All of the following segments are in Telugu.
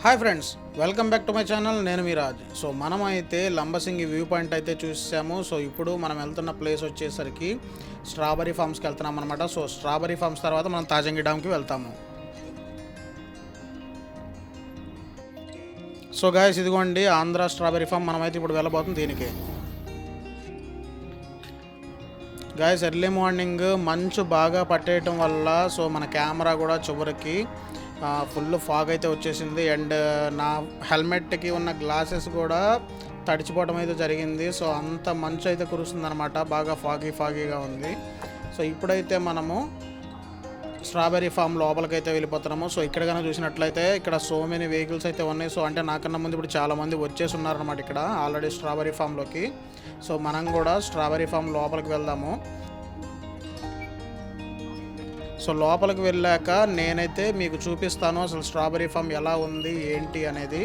Hi friends, welcome back to my channel. నేను మీ రాజ్. సో మనమైతే లంబసింగి వ్యూ పాయింట్ అయితే చూసాము. సో ఇప్పుడు మనం వెళ్తున్న ప్లేస్ వచ్చేసరికి స్ట్రాబెరీ ఫార్మ్స్కి వెళ్తున్నాం అనమాట. సో స్ట్రాబెరీ ఫార్మ్స్ తర్వాత మనం తాజంగి డ్యామ్కి వెళ్తాము. సో గాయస్, ఇదిగోండి ఆంధ్ర స్ట్రాబెరీ ఫార్మ్. మనమైతే ఇప్పుడు వెళ్ళబోతుంది దీనికి. గాయస్, ఎర్లీ మార్నింగ్ మంచు బాగా పట్టేయటం వల్ల సో మన కెమెరా కూడా చివరికి ఫుల్ ఫాగ్ అయితే వచ్చేసింది. అండ్ నా హెల్మెట్కి ఉన్న గ్లాసెస్ కూడా తడిచిపోవడం అయితే జరిగింది. సో అంత మంచు అయితే కురుస్తుంది అనమాట, బాగా ఫాగీగా ఉంది. సో ఇప్పుడైతే మనము స్ట్రాబెరీ ఫామ్ లోపలికైతే వెళ్ళిపోతున్నాము. సో ఇక్కడ కనుక చూసినట్లయితే ఇక్కడ సో మెనీ వెహికల్స్ అయితే ఉన్నాయి. సో అంటే నాకన్నా ముందు ఇప్పుడు చాలామంది వచ్చేసి ఉన్నారనమాట ఇక్కడ ఆల్రెడీ స్ట్రాబెరీ ఫామ్లోకి. సో మనం కూడా స్ట్రాబెరీ ఫామ్ లోపలికి వెళ్దాము. సో లోపలికి వెళ్ళాక నేనైతే మీకు చూపిస్తాను అసలు స్ట్రాబెరీ ఫామ్ ఎలా ఉంది ఏంటి అనేది.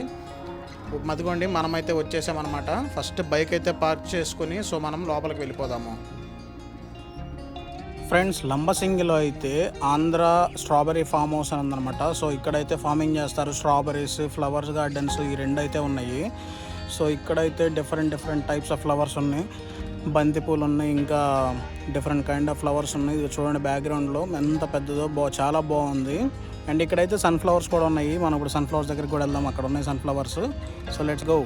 మదిగోండి, మనమైతే వచ్చేసామన్నమాట. ఫస్ట్ బైక్ అయితే పార్క్ చేసుకుని సో మనం లోపలికి వెళ్ళిపోదాము. ఫ్రెండ్స్, లంబసింగిలో అయితే ఆంధ్ర స్ట్రాబెరీ ఫామ్ హౌస్ అని ఉందన్నమాట. సో ఇక్కడైతే ఫార్మింగ్ చేస్తారు. స్ట్రాబెరీస్, ఫ్లవర్స్ గార్డెన్స్ ఈ రెండు అయితే ఉన్నాయి. సో ఇక్కడైతే డిఫరెంట్ టైప్స్ ఆఫ్ ఫ్లవర్స్ ఉన్నాయి. బంతిపూలు ఉన్నాయి, ఇంకా డిఫరెంట్ కైండ్ ఆఫ్ ఫ్లవర్స్ ఉన్నాయి. ఇది చూడండి బ్యాక్గ్రౌండ్లో ఎంత పెద్దదో, చాలా బాగుంది. అండ్ ఇక్కడైతే సన్ఫ్లవర్స్ కూడా ఉన్నాయి. మనం ఇప్పుడు సన్ఫ్లవర్స్ దగ్గరికి కూడా వెళ్దాం. అక్కడ ఉన్నాయి sunflowers. So let's go.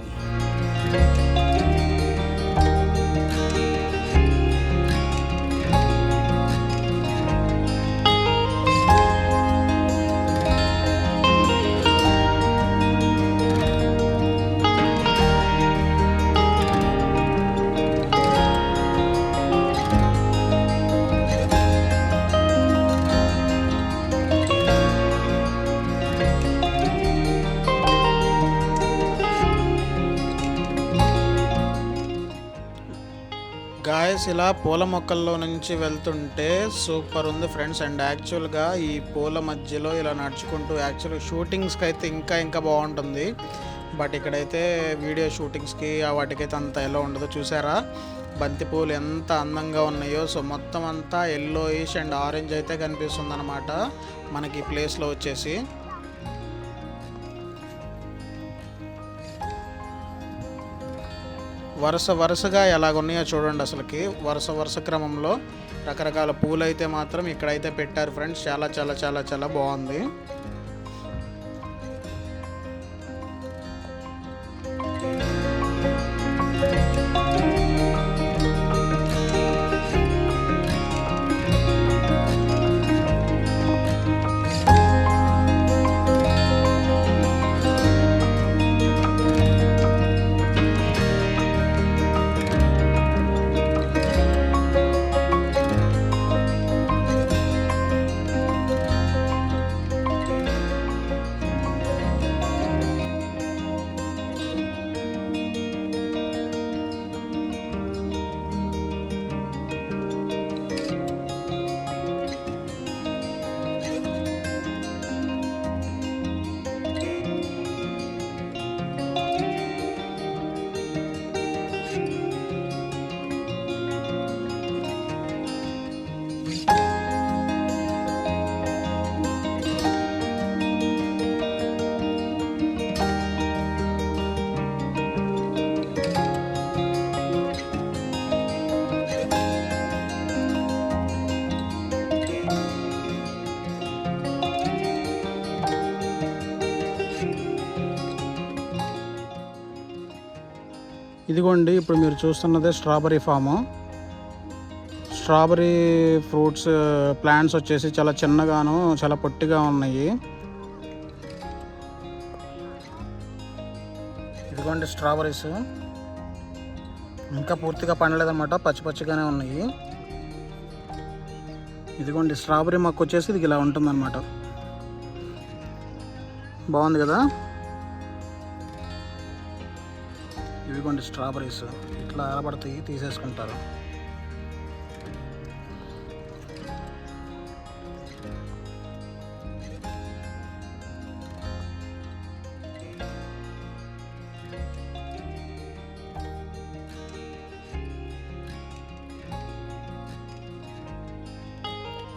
Guys, ఇలా పూల మొక్కల్లో నుంచి వెళ్తుంటే సూపర్ ఉంది ఫ్రెండ్స్. అండ్ యాక్చువల్గా ఈ పూల మధ్యలో ఇలా నడుచుకుంటూ యాక్చువల్గా షూటింగ్స్కి అయితే ఇంకా బాగుంటుంది. బట్ ఇక్కడైతే వీడియో షూటింగ్స్కి వాటికైతే అంత ఎలా ఉండదు. చూసారా బంతిపూలు ఎంత అందంగా ఉన్నాయో. సో మొత్తం అంతా ఎల్లోయిష్ అండ్ ఆరెంజ్ అయితే కనిపిస్తుంది అనమాట మనకి ఈ ప్లేస్లో వచ్చేసి. వరుసగా ఎలాగున్నాయో చూడండి. అసలుకి వరుస క్రమంలో రకరకాల పూలు అయితే మాత్రం ఇక్కడైతే పెట్టారు ఫ్రెండ్స్. చాలా బాగుంది. ఇదిగోండి, ఇప్పుడు మీరు చూస్తున్నదే strawberry farm. Strawberry fruits plants వచ్చేసి చాలా చిన్నగాను చాలా పొట్టిగా ఉన్నాయి. ఇదిగోండి స్ట్రాబెరీస్ ఇంకా పూర్తిగా పండలేదన్నమాట, పచ్చిగానే ఉన్నాయి. ఇదిగోండి స్ట్రాబెరీ మొక్క వచ్చేసి ఇది ఇలా ఉంటుందన్నమాట. బాగుంది కదా. ఇవిగోండి స్ట్రాబెరీస్ ఇట్లా ఆరబడతాయి, తీసేసుకుంటారు.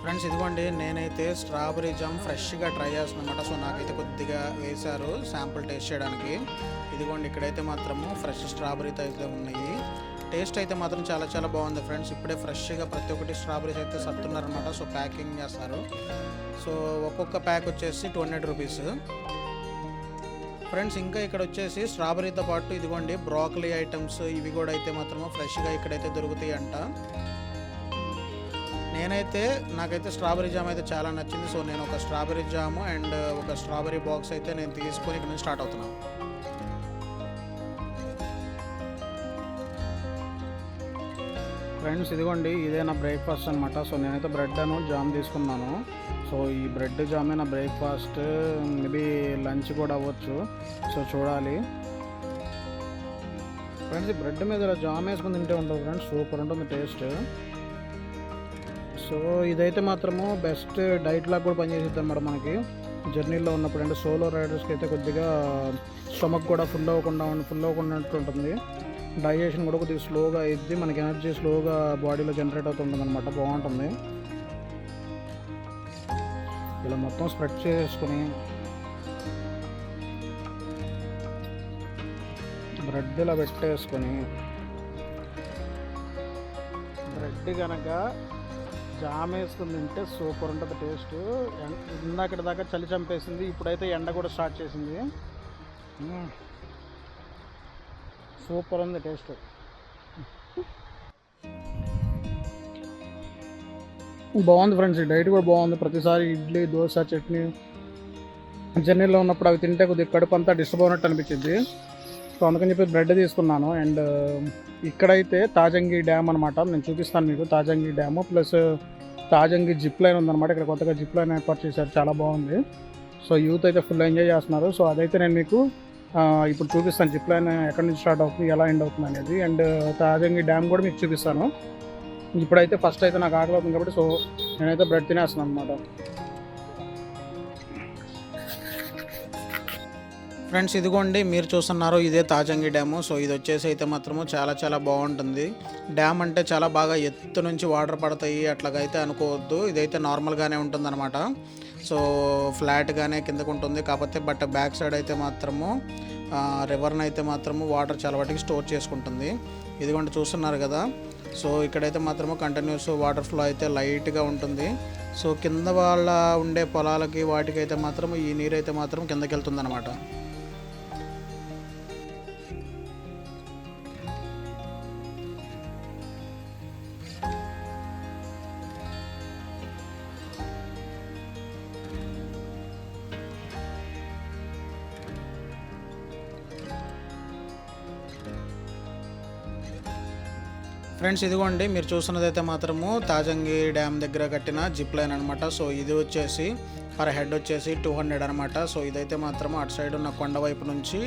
ఫ్రెండ్స్ ఇదిగోండి, నేనైతే స్ట్రాబెరీ జామ్ ఫ్రెష్గా ట్రై చేస్తున్నమాట. సో నాకైతే కొద్దిగా వేశారు శాంపుల్ టేస్ట్ చేయడానికి. ఇదిగోండి, ఇక్కడైతే మాత్రము ఫ్రెష్ స్ట్రాబెరీతో అయితే ఉన్నాయి. టేస్ట్ అయితే మాత్రం చాలా చాలా బాగుంది ఫ్రెండ్స్. ఇప్పుడే ఫ్రెష్గా ప్రతి ఒక్కటి స్ట్రాబెరీస్ అయితే సత్తున్నారనమాట. సో ప్యాకింగ్ చేస్తారు. సో ఒక్కొక్క ప్యాక్ వచ్చేసి 200 రూపీస్ ఫ్రెండ్స్. ఇంకా ఇక్కడ వచ్చేసి స్ట్రాబెరీతో పాటు ఇదిగోండి బ్రాకలీ ఐటమ్స్ ఇవి కూడా అయితే మాత్రము ఫ్రెష్గా ఇక్కడైతే దొరుకుతాయి అంట. నాకైతే స్ట్రాబెరీ జామ్ అయితే చాలా నచ్చింది. సో నేను ఒక స్ట్రాబెరీ జాము అండ్ ఒక స్ట్రాబెరీ బాక్స్ అయితే నేను తీసుకొని ఇక్కడ నుంచి స్టార్ట్ అవుతున్నాను. ఫ్రెండ్స్ ఇదిగోండి, ఇదే నా బ్రేక్ఫాస్ట్ అనమాట. సో నేనైతే బ్రెడ్ అను జామ్ తీసుకున్నాను. సో ఈ బ్రెడ్ జామే నా బ్రేక్ఫాస్ట్, మేబీ లంచ్ కూడా అవ్వచ్చు. సో చూడాలి ఫ్రెండ్స్. ఈ బ్రెడ్ మీద జామ్ వేసుకుని తింటే ఉంటుంది ఫ్రెండ్స్, సూపర్ ఉంటుంది టేస్ట్. సో ఇదైతే మాత్రము బెస్ట్ డైట్ లాగా కూడా పనిచేసిద్ది అనమాట మనకి జర్నీలో ఉన్నప్పుడు. అంటే సోలో రైడర్స్కి అయితే కొద్దిగా స్టమక్ కూడా ఫుల్ అవ్వకుండా ఉంటుంది. డైజెషన్ కూడా కొద్దిగా స్లోగా అయ్యిద్ది, మనకి ఎనర్జీ స్లోగా బాడీలో జనరేట్ అవుతుంటుంది అనమాట. బాగుంటుంది. ఇలా మొత్తం స్ప్రెడ్ చేసుకుని బ్రెడ్ ఇలా పెట్టేసుకొని బ్రెడ్ కనుక జామ్ వేసుకుని తింటే సూపర్ ఉంటుంది టేస్ట్. ఇందాకటి దాకా చలి చంపేసింది, ఇప్పుడైతే ఎండ కూడా స్టార్ట్ చేసింది. సూపర్ ఉంది టేస్ట్. బాగుంది ఫ్రెండ్స్, ఈ డైట్ కూడా బాగుంది. ప్రతిసారి ఇడ్లీ, దోశ, చట్నీ జర్నీలో ఉన్నప్పుడు అవి తింటే కొద్దిగా కడుపు అంతా డిస్టర్బ్ అయినట్టు అనిపించింది. సో అందుకని చెప్పి బ్రెడ్ తీసుకున్నాను. అండ్ ఇక్కడైతే తాజంగి డ్యామ్ అనమాట, నేను చూపిస్తాను మీకు. Tajangi dam plus Tajangi zip line ఉందన్నమాట. ఇక్కడ కొత్తగా జిప్ లైన్ ఏర్పాటు చేశారు, చాలా బాగుంది. సో యూత్ అయితే ఫుల్ ఎంజాయ్ చేస్తున్నారు. సో అదైతే నేను మీకు ఇప్పుడు చూపిస్తాను, జిప్ లైన్ ఎక్కడి నుంచి స్టార్ట్ అవుతుంది, ఎలా ఎండ్ అవుతుంది అనేది. అండ్ తాజంగి డ్యామ్ కూడా మీకు చూపిస్తాను. ఇప్పుడైతే ఫస్ట్ అయితే నాకు ఆకలి అవుతుంది కాబట్టి సో నేనైతే బ్రెడ్ తినేస్తున్నాను అనమాట. ఫ్రెండ్స్ ఇదిగోండి, మీరు చూస్తున్నారు ఇదే తాజంగి డ్యాము. సో ఇది వచ్చేసి అయితే మాత్రము చాలా చాలా బాగుంటుంది. డ్యామ్ అంటే చాలా బాగా ఎత్తు నుంచి వాటర్ పడతాయి అట్లాగైతే అనుకోవద్దు. ఇదైతే నార్మల్గానే ఉంటుంది అనమాట. సో ఫ్లాట్గానే కిందకు ఉంటుంది. కాకపోతే బట్ బ్యాక్ సైడ్ అయితే మాత్రము రివర్ని అయితే మాత్రము వాటర్ చాలా వాటికి స్టోర్ చేసుకుంటుంది. ఇదిగోండి చూస్తున్నారు కదా. సో ఇక్కడైతే మాత్రము కంటిన్యూస్ వాటర్ ఫ్లో అయితే లైట్గా ఉంటుంది. సో కింద వాళ్ళ ఉండే పొలాలకి వాటికైతే మాత్రం ఈ నీరు అయితే మాత్రం కిందకి వెళ్తుంది అనమాట. ఫ్రెండ్స్ ఇదిగోండి, మీరు చూస్తున్నదైతే మాత్రము తాజంగి డ్యామ్ దగ్గర కట్టిన జిప్ లైన్ అనమాట. సో ఇది వచ్చేసి పర్ హెడ్ వచ్చేసి 200 అనమాట. సో ఇదైతే మాత్రము అటు సైడ్ ఉన్న కొండ వైపు నుంచి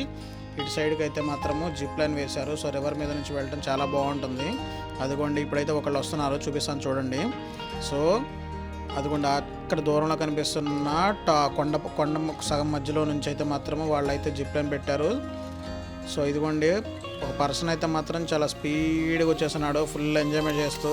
ఇటు సైడ్కి అయితే మాత్రము జిప్ లైన్ వేశారు. సో రివర్ మీద నుంచి వెళ్ళటం చాలా బాగుంటుంది. అదిగోండి, ఇప్పుడైతే ఒకళ్ళు వస్తున్నారు, చూపిస్తాను చూడండి. సో అదిగోండి, అక్కడ దూరంలో కనిపిస్తున్న కొండ సగం మధ్యలో నుంచి అయితే మాత్రము వాళ్ళైతే జిప్ లైన్ పెట్టారు. సో ఇదిగోండి, ఒక పర్సన్ అయితే మాత్రం చాలా స్పీడ్గా వచ్చేస్తున్నాడు, ఫుల్ ఎంజాయ్మెంట్ చేస్తూ.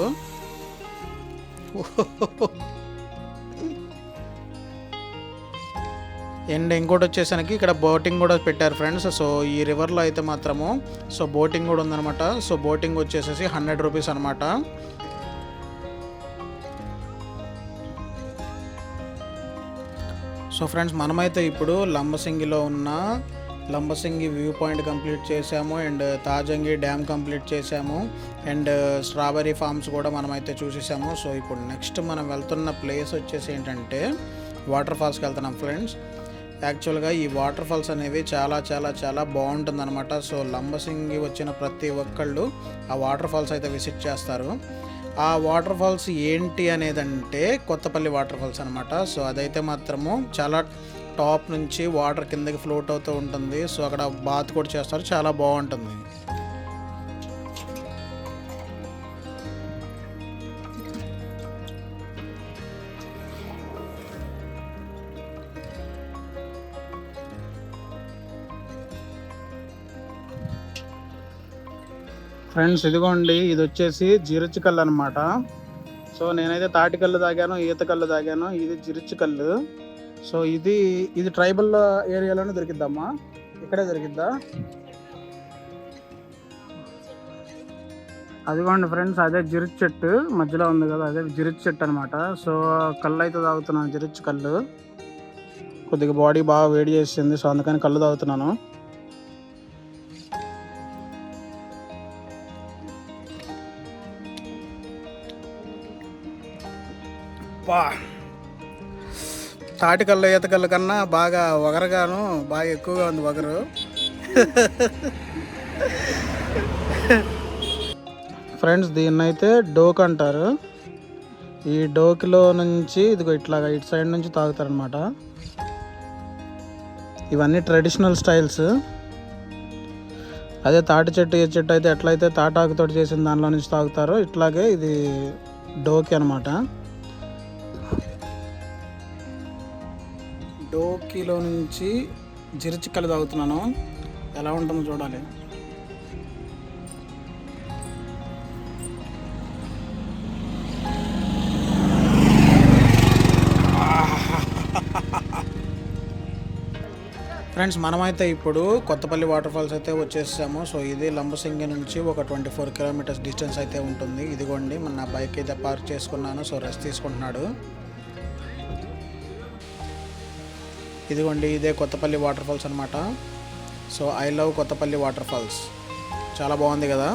అండ్ ఇంకోటి వచ్చేసరికి ఇక్కడ బోటింగ్ కూడా పెట్టారు ఫ్రెండ్స్. సో ఈ రివర్లో అయితే మాత్రము సో బోటింగ్ కూడా ఉందన్నమాట. సో బోటింగ్ వచ్చేసేసి 100 రూపీస్ అనమాట. సో ఫ్రెండ్స్ మనమైతే ఇప్పుడు లంబసింగిలో ఉన్న లంబసింగి వ్యూ పాయింట్ కంప్లీట్ చేసాము. అండ్ తాజంగి డ్యామ్ కంప్లీట్ చేసాము. అండ్ స్ట్రాబెరీ ఫార్మ్స్ కూడా మనమైతే చూసేసాము. సో ఇప్పుడు నెక్స్ట్ మనం వెళ్తున్న ప్లేస్ వచ్చేసి ఏంటంటే వాటర్ ఫాల్స్కి వెళ్తున్నాం ఫ్రెండ్స్. యాక్చువల్గా ఈ వాటర్ ఫాల్స్ అనేవి చాలా చాలా చాలా బాగుంటుంది అనమాట. సో లంబసింగి వచ్చిన ప్రతి ఒక్కళ్ళు ఆ వాటర్ ఫాల్స్ అయితే విజిట్ చేస్తారు. ఆ వాటర్ ఫాల్స్ ఏంటి అనేదంటే కొత్తపల్లి వాటర్ ఫాల్స్ అనమాట. సో అదైతే మాత్రము చాలా టాప్ నుంచి వాటర్ కిందకి ఫ్లోట్ అవుతూ ఉంటుంది. సో అక్కడ బాత్ కూడా చేస్తారు, చాలా బాగుంటుంది. ఫ్రెండ్స్ ఇదిగోండి, ఇది వచ్చేసి జీరచికల్ అనమాట. సో నేనైతే తాటి కళ్ళు తాగాను, ఈత కళ్ళు తాగాను. ఇది జిరిచి కళ్ళు. సో ఇది ట్రైబల్ ఏరియాలోనే దొరికిద్దమ్మా, ఇక్కడే దొరికిద్దా? అదిగోండి ఫ్రెండ్స్, అదే జిరిచి చెట్టు మధ్యలో ఉంది కదా, అదే జిరిచి చెట్టు అనమాట. సో కళ్ళు అయితే తాగుతున్నాను, జిరిచి కళ్ళు. కొద్దిగా బాడీ బాగా వేడి చేసింది, సో అందుకని కళ్ళు తాగుతున్నాను. తాటి కళ్ళు ఈత కళ్ళు కన్నా బాగా వగరగాను, బాగా ఎక్కువగా ఉంది వగరు. ఫ్రెండ్స్, దీన్నైతే డోక్ అంటారు. ఈ డోక్లో నుంచి ఇదిగో ఇట్లాగా ఇటు సైడ్ నుంచి తాగుతారనమాట. ఇవన్నీ ట్రెడిషనల్ స్టైల్స్. అదే తాటి చెట్టు ఈ చెట్టు అయితే ఎట్లయితే తాటాకుతో చేసిన దానిలో నుంచి తాగుతారో ఇట్లాగే ఇది డోకి అనమాట. డోకిలో నుంచి జిరిచిక్కలు తాగుతున్నాను, ఎలా ఉంటుందో చూడాలి. ఫ్రెండ్స్, మనమైతే ఇప్పుడు కొత్తపల్లి వాటర్ ఫాల్స్ అయితే వచ్చేసాము. సో ఇది లంబసింగి నుంచి ఒక 24 కిలోమీటర్స్ డిస్టెన్స్ అయితే ఉంటుంది. ఇదిగోండి నా బైక్ అయితే పార్క్ చేసుకున్నాను, సో రెస్ట్ తీసుకుంటున్నాడు. ఇదిగోండి ఇదే కొత్తపల్లి వాటర్ ఫాల్స్ అనమాట. So I love Kothapalli water falls, చాలా బాగుంది కదా.